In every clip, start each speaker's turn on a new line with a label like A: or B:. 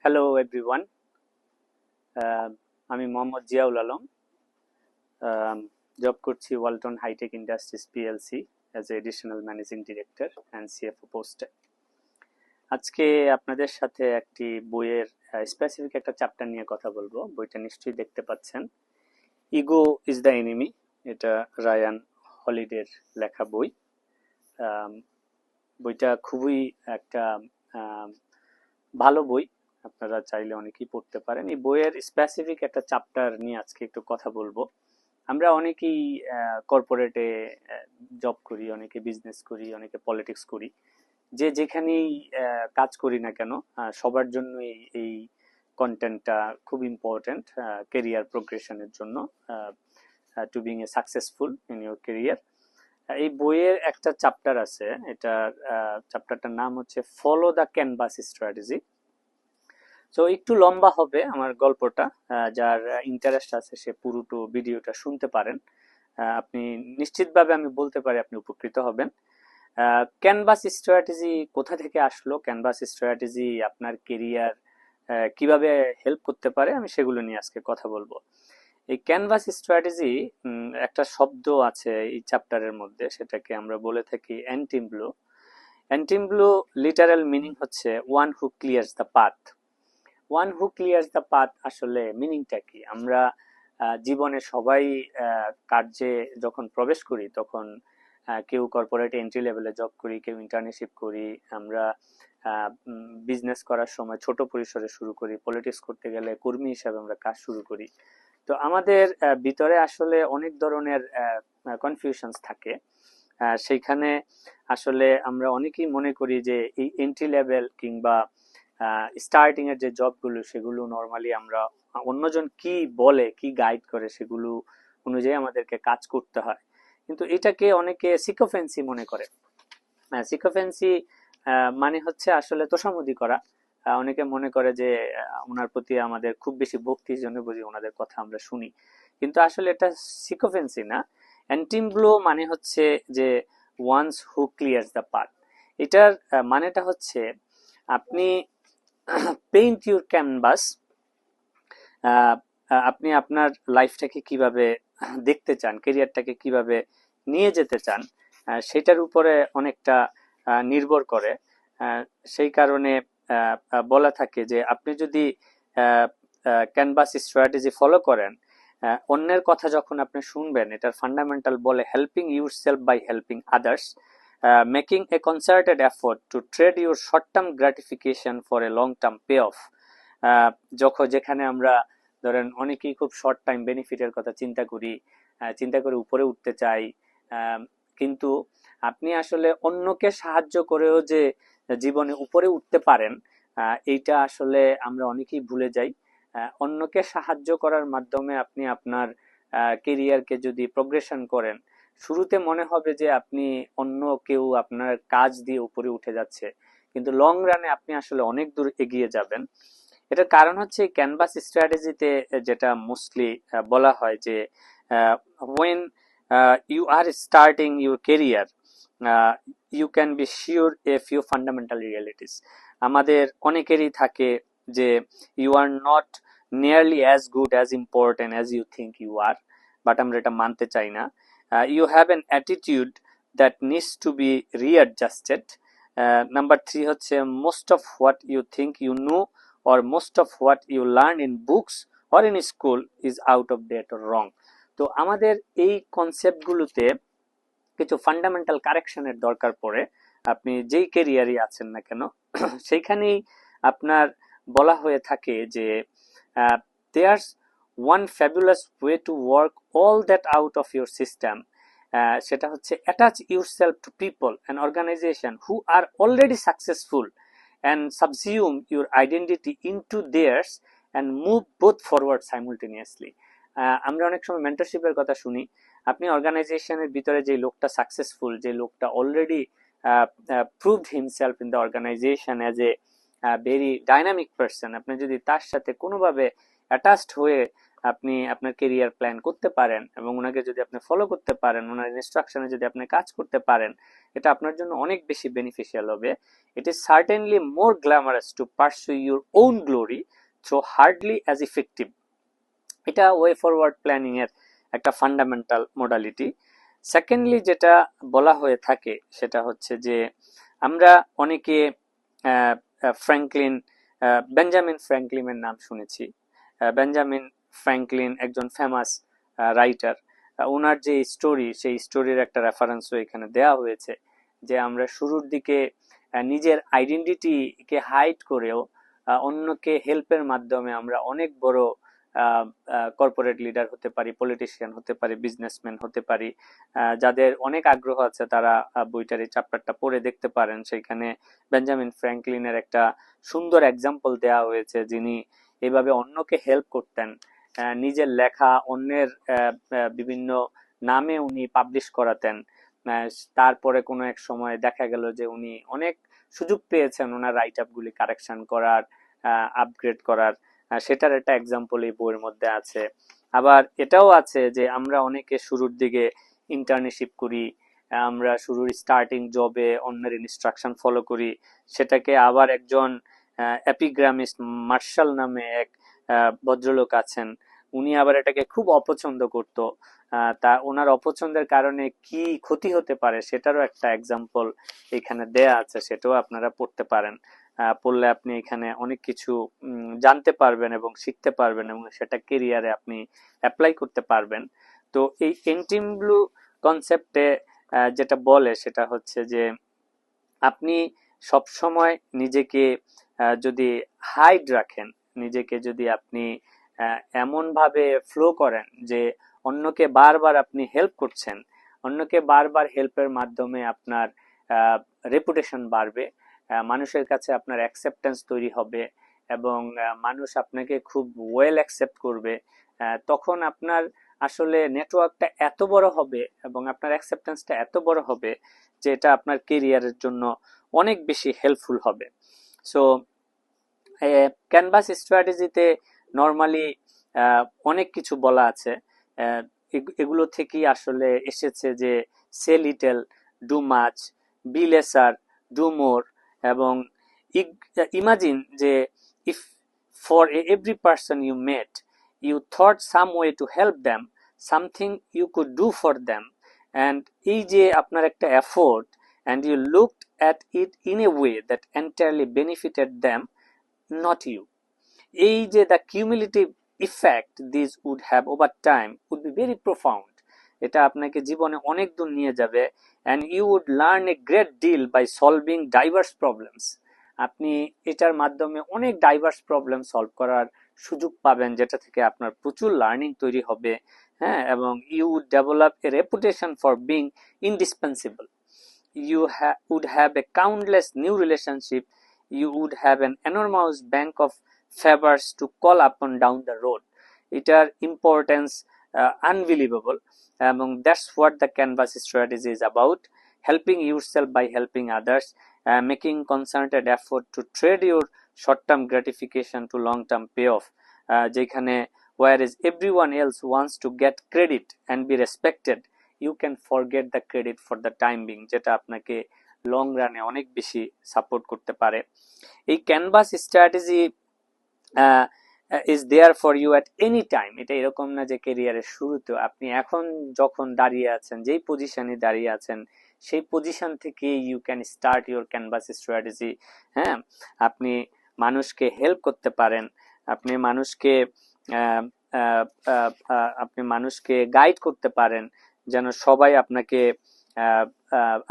A: Hello everyone, আমি Mohammad Ziaul Alam. Job করছি Walton hi-tech industries PLC as a additional managing director and CFO পোস্টে। আজকে আপনাদের সাথে একটি বইয়ের স্পেসিফিক একটা চ্যাপ্টার নিয়ে কথা বলবো। বইটা নিশ্চয়ই দেখতে পাচ্ছেন, ইগো ইজ দ্য এনিমি। এটা রায়ান হলিডের লেখা বই। বইটা খুবই একটা ভালো বই, আপনারা চাইলে অনেকেই পড়তে পারেন। এই বইয়ের স্পেসিফিক একটা চ্যাপ্টার নিয়ে আজকে একটু কথা বলবো। আমরা অনেকেই কর্পোরেটে জব করি, অনেকে বিজনেস করি, অনেকে পলিটিক্স করি। যে যেখানেই কাজ করি না কেন, সবার জন্য এই কন্টেন্টটা খুব ইম্পর্টেন্ট কেরিয়ার প্রোগ্রেশনের জন্য, to being a successful in your career. এই বইয়ের একটা চ্যাপ্টার আছে, এটা চ্যাপ্টারটার নাম হচ্ছে ফলো দ্য ক্যানভাস স্ট্র্যাটেজি। তো একটু লম্বা হবে আমার গল্পটা, যার ইন্টারেস্ট আছে সে পুরোটো ভিডিওটা শুনতে পারেন। আপনি নিশ্চিতভাবে আমি বলতে পারি আপনি উপকৃত হবেন। ক্যানভাস স্ট্র্যাটেজি কোথা থেকে আসলো, ক্যানভাস স্ট্র্যাটেজি আপনার কেরিয়ার কিভাবে হেল্প করতে পারে, আমি সেগুলো নিয়ে আজকে কথা বলবো। এই ক্যানভাস স্ট্র্যাটেজি একটা শব্দ আছে এই চ্যাপ্টারের মধ্যে, সেটাকে আমরা বলে থাকি অ্যান্টিমব্লো। অ্যান্টিমব্লো লিটারাল মিনিং হচ্ছে one who ক্লিয়ার্স the path. One who ক্লিয়ার্স the path আসলে মিনিংটা কি? আমরা জীবনে সবাই কার্যে যখন প্রবেশ করি তখন কেউ কর্পোরেট এন্ট্রি লেভেলে জব করি, কেউ ইন্টার্নশিপ করি, আমরা বিজনেস করার সময় ছোট পরিসরে শুরু করি, পলিটিক্স করতে গেলে কর্মী হিসাবে আমরা কাজ শুরু করি। তো আমাদের ভিতরে আসলে অনেক ধরনের কনফিউশনস থাকে। সেইখানে আসলে আমরা অনেকেই মনে করি যে এই এন্ট্রি লেভেল কিংবা স্টার্টিং এর যে জবগুলো সেগুলো নর্মালি আমরা অন্যজন কি বলে, কি গাইড করে সেগুলো অনুযায়ী আমাদেরকে কাজ করতে হয়। কিন্তু এটাকে অনেকে সিকোফেন্সি মনে করে। সিকোফেন্সি মানে হচ্ছে আসলে তোষামোদী করা। অনেকে মনে করে যে ওনার প্রতি আমাদের খুব বেশি ভক্তির জন্য বুঝি ওনাদের কথা আমরা শুনি, কিন্তু আসলে এটা সিকোফেন্সি না। অ্যান্টিমব্লো মানে হচ্ছে যে ওয়ান্স হু ক্লিয়ার্স দ্য পাথ। এটার মানেটা হচ্ছে আপনি পেইন্ট ইউর ক্যানভাস, আপনি আপনার লাইফটাকে কিভাবে দেখতে চান, কেরিয়ারটাকে কিভাবে নিয়ে যেতে চান, সেটার উপরে অনেকটা নির্ভর করে। সেই কারণে বলা থাকে যে আপনি যদি ক্যানভাস স্ট্র্যাটেজি ফলো করেন, অন্যের কথা যখন আপনি শুনবেন, এটার ফান্ডামেন্টাল বলে helping yourself by helping others, making a concerted effort to trade your short term gratification for a long term pay off. যখন যেখানে আমরা ধরেন অনেকেই খুব শর্ট টাইম বেনিফিটের কথা চিন্তা করি, চিন্তা করে উপরে উঠতে চাই, কিন্তু আপনি আসলে অন্যকে সাহায্য করেও যে জীবনে উপরে উঠতে পারেন, এইটা আসলে আমরা অনেকেই ভুলে যাই। অন্যকে সাহায্য করার মাধ্যমে আপনি আপনার কেরিয়ারকে যদি প্রোগ্রেশন করেন, শুরুতে মনে হবে যে আপনি অন্য কেউ আপনার কাজ দিয়ে উপরে উঠে যাচ্ছে, কিন্তু লং রানে আপনি আসলে অনেক দূর এগিয়ে যাবেন। এটার কারণ হচ্ছে ক্যানভাস স্ট্র্যাটেজিতে যেটা মোস্টলি বলা হয় যে when you are starting your career, you can be sure a few fundamental realities. আমাদের অনেকেরই থাকে যে you are not nearly as good as important as you think you are, but আমরা এটা মানতে চাই না। You have an attitude that needs to be readjusted. Number 3 হচ্ছে most of what you think you know or most of what you learn in books or in school is out of date or wrong. তো আমাদের এই কনসেপ্টগুলোতে কিছু fundamental কারেকশনের দরকার পড়ে। আপনি যেই ক্যারিয়ারে আছেন না কেন সেইখানেই আপনার বলা হয়ে থাকে যে there's one fabulous way to work all that out of your system. সেটা হচ্ছে attach yourself to people and organization who are already successful and subsume your identity into theirs and move both forward simultaneously. আমরা অনেক সময় মেন্টরশিপের কথা শুনি। আপনি অর্গানাইজেশনের ভিতরে যে লোকটা সাকসেসফুল, যে লোকটা already proved himself in the organization as a very dynamic person, আপনি যদি তার সাথে কোনোভাবে অ্যাটাচড হয়ে আপনি আপনার কেরিয়ার প্ল্যান করতে পারেন এবং ওনাকে যদি আপনি ফলো করতে পারেন, ওনার ইনস্ট্রাকশনে যদি আপনি কাজ করতে পারেন, এটা আপনার জন্য অনেক বেশি বেনিফিশিয়াল হবে। It is certainly more glamorous to pursue your own glory through hardly as effective. এটা ওয়ে ফরওয়ার্ড প্ল্যানিং এর একটা ফান্ডামেন্টাল মোডালিটি। সেকেন্ডলি যেটা বলা হয়ে থাকে সেটা হচ্ছে যে আমরা অনেকে ফ্র্যাঙ্কলিন বেঞ্জামিন ফ্র্যাঙ্কলিনের নাম শুনেছি। বেঞ্জামিন ফ্র্যাঙ্কলিন একজন ফেমাস রাইটার। ওনার যে স্টোরি, সেই স্টোরির একটা রেফারেন্সও এখানে দেওয়া হয়েছে যে আমরা শুরুর দিকে নিজের আইডেন্টিটিকে হাইড করেও অন্যকে হেল্পের মাধ্যমে আমরা অনেক বড় কর্পোরেট লিডার হতে পারি, পলিটিশিয়ান হতে পারি, বিজনেসম্যান হতে পারি। যাদের অনেক আগ্রহ আছে তারা বইটার এই চ্যাপ্টারটা পড়ে দেখতে পারেন। সেখানে বেঞ্জামিন ফ্র্যাঙ্কলিনের একটা সুন্দর এক্সাম্পল দেওয়া হয়েছে, যিনি এভাবে অন্যকে হেল্প করতেন। নিজের লেখা অন্যের বিভিন্ন নামে উনি পাবলিশ করাতেন। তারপরে কোনো এক সময় দেখা গেল যে উনি অনেক সুযোগ পেয়েছেন ওনার রাইট আপ গুলি কারেকশন করার, আপগ্রেড করার। সেটার একটা এক্সাম্পল এই বইয়ের মধ্যে আছে। আবার এটাও আছে যে আমরা অনেকে শুরুর দিকে ইন্টার্নশিপ করি, আমরা শুরুর স্টার্টিং জবে অন্যের ইনস্ট্রাকশন ফলো করি। সেটাকে আবার একজন এপিগ্রামিস্ট মার্শাল নামে এক ভদ্রলোক আছেন, উনি আবার এটাকে খুব অপছন্দ করত। তা ওনার অপছন্দের কারণে কি ক্ষতি হতে পারে সেটারও একটা এক্সাম্পল এখানে দেয়া আছে, সেটাও আপনারা পড়তে পারেন। পড়লে আপনি এখানে অনেক কিছু জানতে পারবেন এবং শিখতে পারবেন এবং সেটা কেরিয়ারে আপনি অ্যাপ্লাই করতে পারবেন। তো এই এন্টিম ব্লু কনসেপ্টে যেটা বলে সেটা হচ্ছে যে আপনি সব সময় নিজেকে যদি হাইড রাখেন, নিজেকে যদি আপনি এমন ভাবে ফ্লো করেন যে অন্যকে বারবার আপনি হেল্প করছেন, অন্যকে বারবার হেল্পের মাধ্যমে আপনার রেপুটেশন বাড়বে, মানুষের কাছে আপনার অ্যাকসেপ্টেন্স তৈরি হবে এবং মানুষ আপনাকে খুব ওয়েল অ্যাকসেপ্ট করবে। তখন আপনার আসলে নেটওয়ার্কটা এত বড় হবে এবং আপনার অ্যাকসেপ্টেন্সটা এত বড় হবে যে এটা আপনার কেরিয়ারের জন্য অনেক বেশি হেল্পফুল হবে। সো ক্যানভাস স্ট্র্যাটেজিতে নর্মালি অনেক কিছু বলা আছে। এগুলো থেকেই আসলে এসেছে যে সে little, do much, be lesser, do more. এবং ইমাজিন যে if for every person you met you thought some way to help them, something you could do for them, and এই যে আপনার একটা effort and you looked at it in a way that entirely benefited them, not you. এই যে the cumulative effect this would have over time would be very profound. এটা আপনাকে জীবনে অনেক দূর নিয়ে যাবে and you would learn a great deal by solving diverse problems. আপনি এটার মাধ্যমে অনেক ডাইভার্স প্রবলেম সলভ করার সুযোগ পাবেন, যেটা থেকে আপনার প্রচুর লার্নিং তৈরি হবে। হ্যাঁ, এবং you would develop a reputation for being indispensable. You would have a countless new relationship. You would have an enormous bank of favors to call upon down the road. এটার ইম্পর্টেন্স unbelievable, এবং that's what the canvas strategy is about: helping yourself by helping others, making concerted effort to trade your short-term gratification to long-term payoff. যেখানে whereas everyone else wants to get credit and be respected, you can forget the credit for the time being, যেটা আপনাকে long রানে অনেক বেশি support করতে পারে। এই canvas strategy is there for you at any time. এটা এরকম না যে কেরিয়ারের শুরুতে, আপনি এখন যখন দাঁড়িয়ে আছেন, যেই পজিশনে দাঁড়িয়ে আছেন সেই পজিশন থেকে you can start your canvas strategy. হ্যাঁ, আপনি মানুষকে হেল্প করতে পারেন, আপনি মানুষকে গাইড করতে পারেন যেন সবাই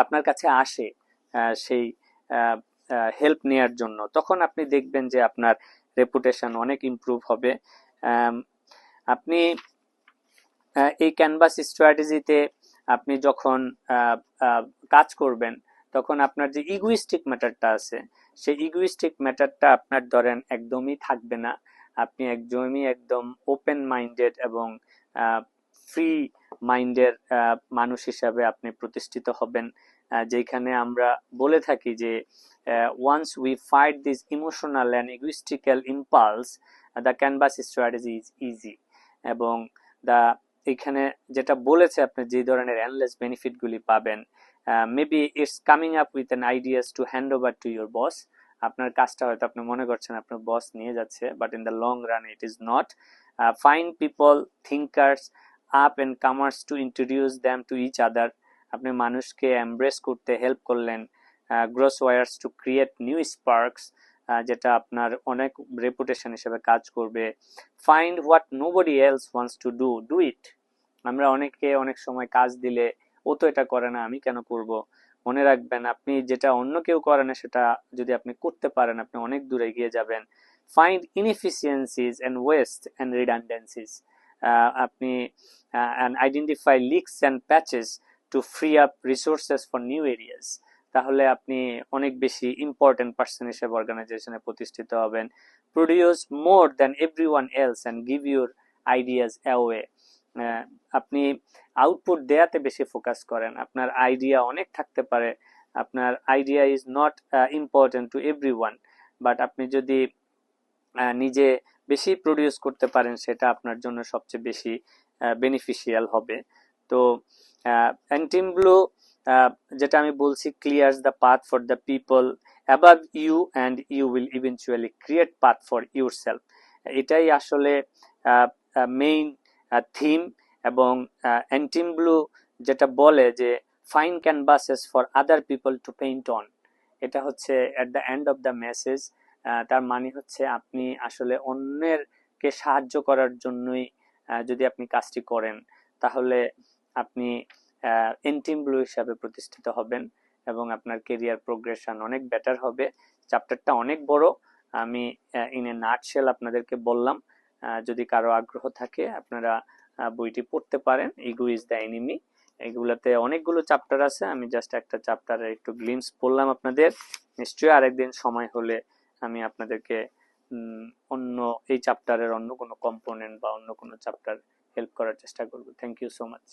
A: আপনার কাছে আসে সেই হেল্প নেয়ার জন্য। তখন আপনি দেখবেন যে আপনার রেপুটেশন অনেক ইমপ্রুভ হবে। আপনি এই ক্যানভাস স্ট্র্যাটেজিতে আপনি যখন কাজ করবেন তখন আপনার যে ইগোইস্টিক ম্যাটারটা আছে সেই ইগোইস্টিক ম্যাটারটা আপনার ধরেন একদমই থাকবে না। আপনি একদম ওপেন মাইন্ডেড এবং ফ্রি মাইন্ডের মানুষ হিসাবে আপনি প্রতিষ্ঠিত হবেন, যেখানে আমরা বলে থাকি যে once we fight this emotional and egoistical impulse, the canvas strategy is easy. এবং দা এখানে যেটা বলেছে আপনি যে ধরনের এন্ডলেস বেনিফিটগুলি পাবেন, maybe it's coming up with an ideas to hand over to your boss. আপনার কাজটা হয়তো আপনি মনে করছেন আপনার বস নিয়ে যাচ্ছে, but in the long run it is not. Find people, thinkers, up and comers to introduce them to each other. আপনি মানুষকে এমব্রেস করতে হেল্প করলেন। Cross wires to create new sparks, যেটা আপনার অনেক রেপুটেশন হিসেবে কাজ করবে। Find what nobody else wants to do, do it. আমরা অনেকে অনেক সময় কাজ দিলে ও তো এটা করে না, আমি কেন করব। মনে রাখবেন, আপনি যেটা অন্য কেউ করে না সেটা যদি আপনি করতে পারেন, আপনি অনেক দূরে এগিয়ে যাবেন। Find inefficiencies and waste and redundancies. আপনি and identify leaks and patches to free up resources for new areas. তাহলে আপনি অনেক বেশি ইম্পর্টেন্ট পার্সন হিসেবে অর্গানাইজেশনে প্রতিষ্ঠিত হবেন। Produce more than everyone else and give your ideas away. আপনি আউটপুট দেয়াতে বেশি ফোকাস করেন। আপনার আইডিয়া অনেক থাকতে পারে, আপনার idea is not important to everyone, but আপনি যদি নিজে বেশি প্রডিউস করতে পারেন সেটা আপনার জন্য সবচেয়ে বেশি বেনিফিশিয়াল হবে। তো টিম ব্লু যেটা আমি বলছি, clears the path for the people above you and you will eventually create path for yourself. এটাই আসলে মেইন থিম। এবং টিম ব্লু যেটা বলে যে fine canvases for other people to paint on, এটা হচ্ছে at the end of the message. তার মানে হচ্ছে আপনি আসলে অন্যেরকে সাহায্য করার জন্যই যদি আপনি কাজটি করেন, তাহলে আপনি টিম ব্লু হিসাবে প্রতিষ্ঠিত হবেন এবং আপনার কেরিয়ার প্রোগ্রেশন অনেক বেটার হবে। চ্যাপ্টারটা অনেক বড়, আমি ইন এ নাটশেল আপনাদেরকে বললাম। যদি কারো আগ্রহ থাকে আপনারা বইটি পড়তে পারেন, ইগো ইজ দ্য এনিমি। এগুলাতে অনেকগুলো চ্যাপ্টার আছে, আমি জাস্ট একটা চ্যাপ্টারের একটু গ্লিমস বললাম আপনাদের। নিশ্চয়ই আরেকদিন সময় হলে আমি আপনাদেরকে অন্য এই চ্যাপ্টারের অন্য কোনো কম্পোনেন্ট বা অন্য কোনো চ্যাপ্টার হেল্প করার চেষ্টা করব। Thank you so much.